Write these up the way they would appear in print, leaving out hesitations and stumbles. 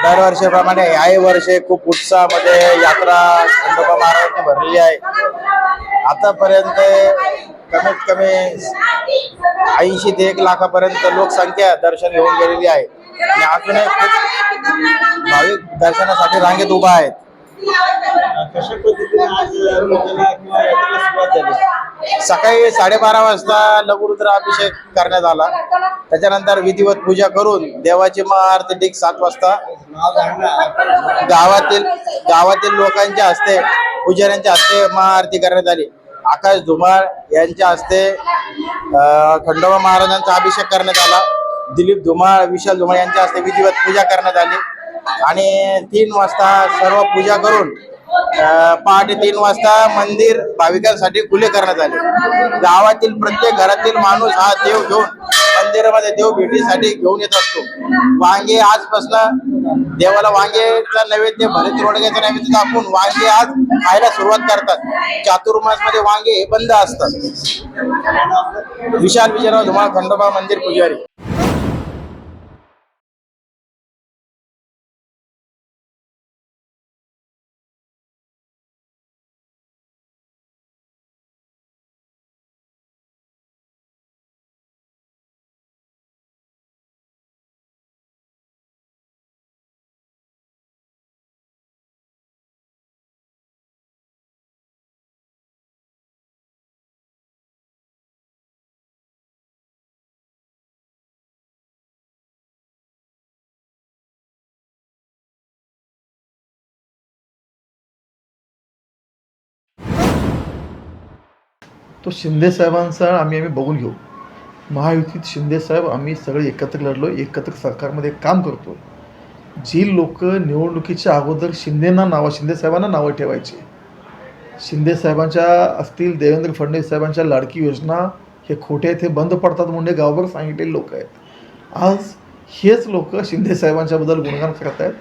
दरवर्षीप्रमाणे याही वर्षी खूप उत्साहामध्ये यात्रा खंडोबा महाराजांची भरलेली आहे. आतापर्यंत कमीत कमी 80 ते 1 लाखापर्यंत लोकसंख्या दर्शन घेऊन गेलेली आहे आणि अजूनही खूप भाविक दर्शनासाठी रांगेत उभा आहेत. कशा पद्धतीने आज पूजेला किंवा यात्रेला सुरुवात झाली? सकाळी 12:30 वाजता लघुरुद्र अभिषेक करण्यात आला. त्याच्यानंतर विधिवत पूजा करून देवाची महाआरती ठीक 7 वाजता गावातील लोकांच्या हस्ते पुजाऱ्यांच्या हस्ते महाआरती करण्यात आली. आकाश धुमाळ यांच्या हस्ते खंडोबा महाराजांचा अभिषेक करण्यात आला. दिलीप धुमाळ, विशाल धुमाळ यांच्या हस्ते विधिवत पूजा करण्यात आली आणि 3 वाजता सर्व पूजा करून पहाटे 3 वाजता मंदिर भाविकांसाठी खुले करण्यात आले. गावातील प्रत्येक घरातील माणूस हा देव घेऊन मंदिरामध्ये देव भेटीसाठी घेऊन येत असतो. वांगे आजपासून देवाला वांगेचा नैवेद्य, भरीत रोडग्याचा नैवेद्य दाखवून वांगे आज खायला सुरुवात करतात. चातुर्मास मध्ये वांगे हे बंद असतात. विशाल विजयराव धुमाळ, खंडोबा मंदिर पुजारी. तो शिंदे साहेबांचा आम्ही बघून घेऊ. महायुतीत शिंदे साहेब आम्ही सगळे एकत्र लढलो, एकत्र सरकारमध्ये काम करतो. जी लोक निवडणुकीच्या अगोदर शिंदे साहेबांना नावं ठेवायची, शिंदे साहेबांच्या असतील, देवेंद्र फडणवीस साहेबांच्या लाडकी योजना हे खोटे आहेत, हे बंद पडतात म्हणजे गावभर सांगितलेले लोक आहेत. आज हेच लोक शिंदे साहेबांच्याबद्दल गुणगान करत आहेत.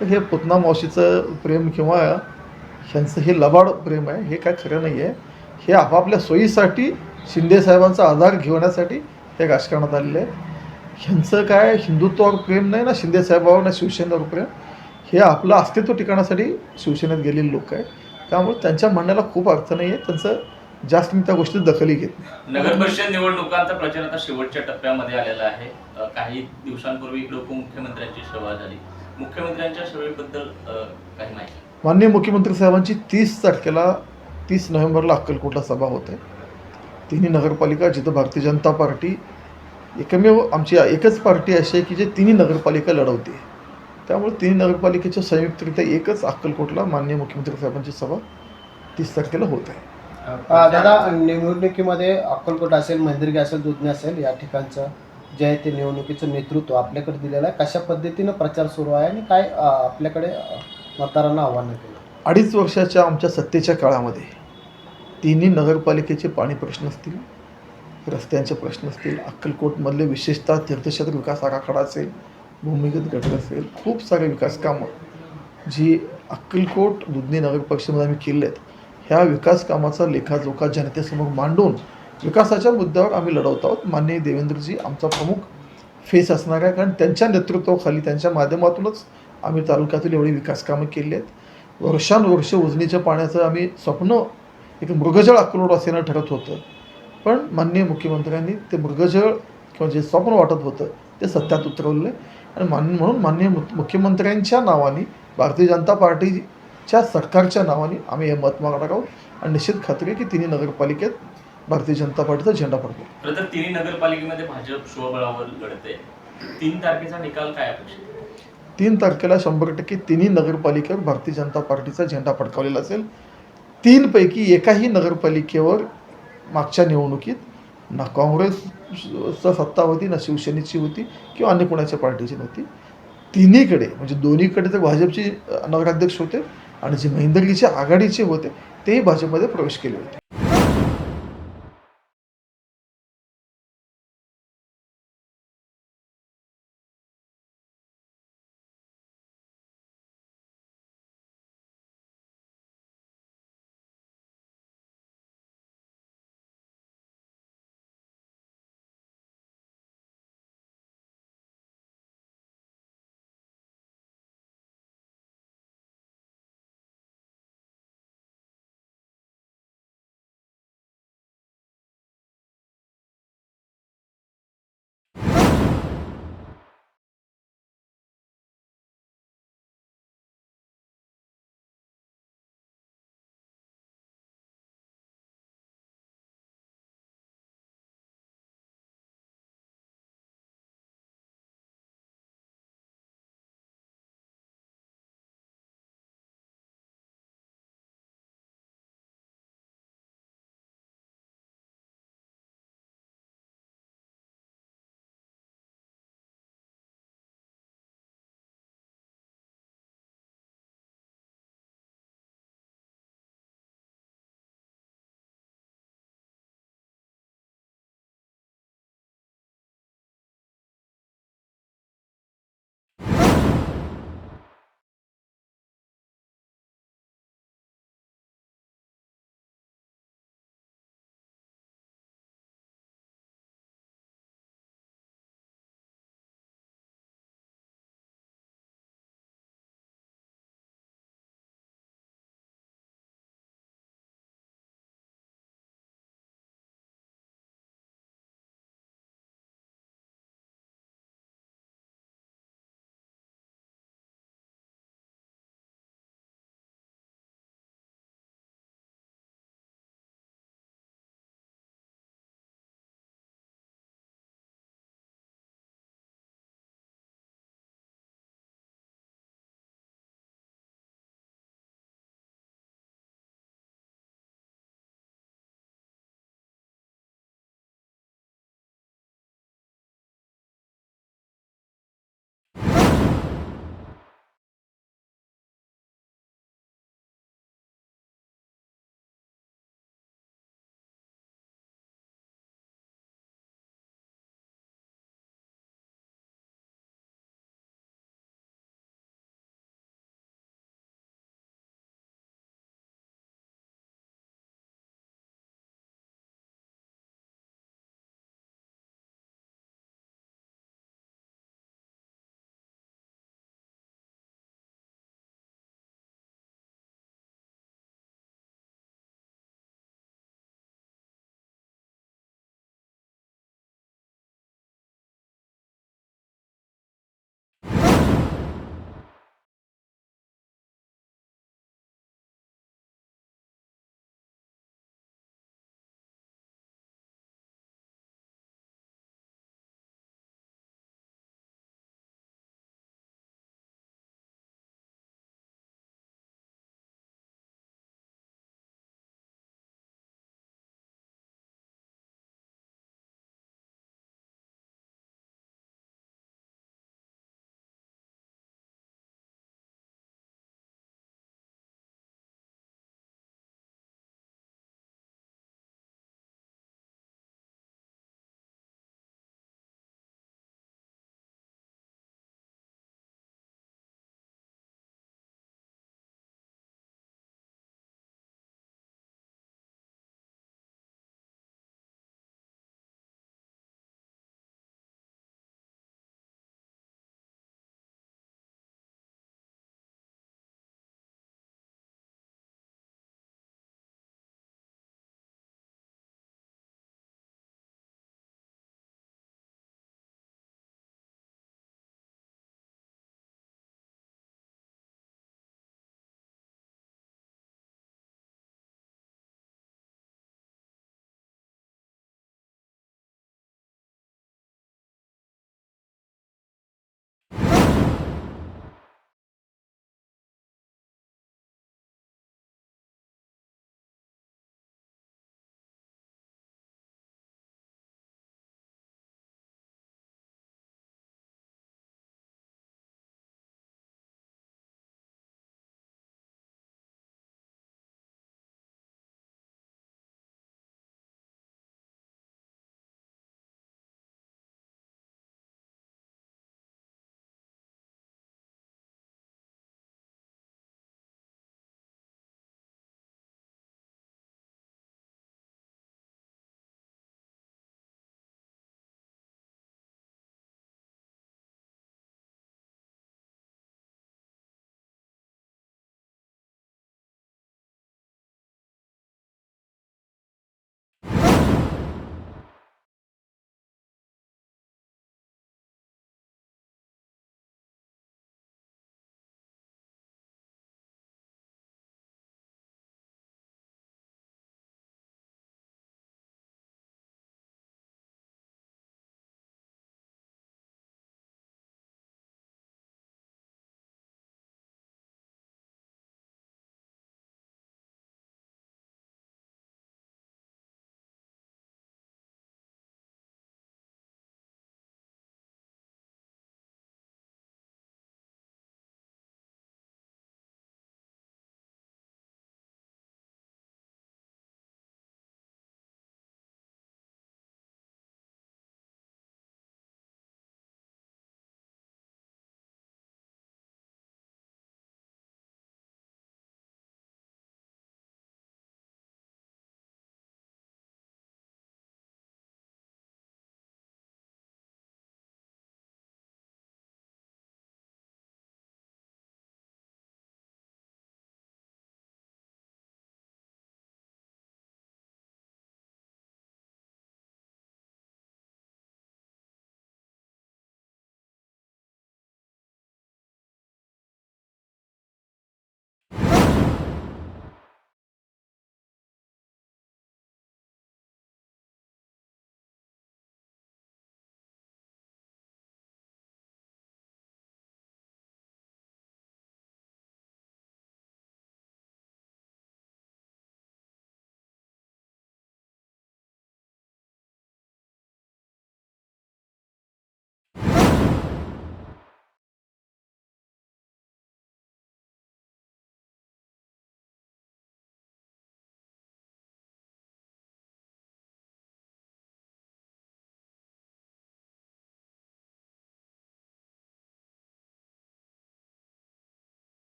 तर हे पुतना मावशीचं प्रेम किंवा ह्यांचं हे लबाड प्रेम आहे, हे काय खरं नाही आहे. हे आपापल्या सोयीसाठी शिंदे साहेबांचा आधार घेण्यासाठी हे राजकारणात आलेले आहे. ह्यांचं काय हिंदुत्वावर प्रेम नाही ना, शिंदे साहेबांवर ना शिवसेनेवर प्रेम. हे आपलं अस्तित्व टिकवण्यासाठी शिवसेनेत गेलेले लोक आहेत. त्यामुळे त्यांच्या म्हणण्याला खूप अर्थ नाही आहे. त्यांचं जास्त मी त्या गोष्टीत दखलही घेत नाही. नगर परिषद निवडणुकांचा प्रचार आता शेवटच्या टप्प्यामध्ये आलेला आहे. काही दिवसांपूर्वी इकडे उपमुख्यमंत्र्यांची सभा झाली. मुख्यमंत्र्यांच्या सभेबद्दल काही माहिती? माननीय मुख्यमंत्री साहेबांची 30 नोव्हेंबरला अक्कलकोटला सभा होते. तिन्ही नगरपालिका जिथं भारतीय जनता पार्टी एकमेव आमची एकच पार्टी अशी आहे की जे तिन्ही नगरपालिका लढवते. त्यामुळे तिन्ही नगरपालिकेच्या संयुक्तरित्या एकच अक्कलकोटला माननीय मुख्यमंत्री साहेबांची सभा 30 तारखेला होत आहे. दादा, निवडणुकीमध्ये अक्कलकोट असेल, मंदिरगी असेल, दुधनी असेल, या ठिकाणचं जे आहे ते निवडणुकीचं नेतृत्व आपल्याकडे दिलेलं आहे. कशा पद्धतीनं प्रचार सुरू आहे आणि काय आपल्याकडे मतदारांना आव्हान केलं? 2.5 वर्षाच्या आमच्या सत्तेच्या काळामध्ये तिन्ही नगरपालिकेचे पाणी प्रश्न असतील, रस्त्यांचे प्रश्न असतील, अक्कलकोटमधले विशेषतः तीर्थक्षेत्र विकास आराखडा असेल, भूमिगत गटर असेल, खूप सारे विकास कामं जी अक्कलकोट दुधनी नगर परिषदेमध्ये आम्ही केले आहेत. ह्या विकास कामाचा लेखाजोखा जनतेसमोर मांडून विकासाच्या मुद्द्यावर आम्ही लढवत आहोत. माननीय देवेंद्रजी आमचा प्रमुख फेस असणार आहे, कारण त्यांच्या नेतृत्वाखाली, त्यांच्या माध्यमातूनच आम्ही तालुक्यातील एवढी विकास कामं केली आहेत. वर्षानुवर्ष उजनीच्या पाण्याचं आम्ही स्वप्न एक मृगजळ अक्कलकोट असल्यानं ठरत होतं, पण माननीय मुख्यमंत्र्यांनी ते मृगजळ किंवा जे स्वप्न वाटत होतं ते सत्यात उतरवलं आणि म्हणून माननीय मुख्यमंत्र्यांच्या नावाने, भारतीय जनता पार्टीच्या सरकारच्या नावाने आम्ही हे मत मागणार आहोत आणि निश्चित खात्री आहे की तिन्ही नगरपालिकेत भारतीय जनता पार्टीचा झेंडा फडकेल. खरं तर तिन्ही नगरपालिकेमध्ये भाजप स्वबळावर लढते. 3 तारखेचा निकाल काय अपेक्षित? 3 तारखेला 100% तिन्ही नगरपालिकेवर भारतीय जनता पार्टीचा झेंडा फडकावलेला असेल. 3 पैकी एकाही नगरपालिकेवर मागच्या निवडणुकीत ना काँग्रेसचा सत्ता होती, ना शिवसेनेची होती किंवा अन्य कोणाच्या पार्टीची नव्हती. तिन्हीकडे म्हणजे दोन्हीकडे तर भाजपचे नगराध्यक्ष होते आणि जे महेंदरगीच्या आघाडीचे होते तेही भाजपमध्ये प्रवेश केले होते.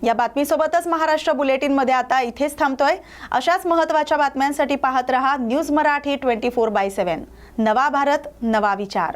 या बातमीसोबतच महाराष्ट्र बुलेटिनमध्ये आता इथेच थांबतोय. अशाच महत्त्वाच्या बातम्यांसाठी पाहत रहा न्यूज मराठी 24/7. नवा भारत, नवा विचार.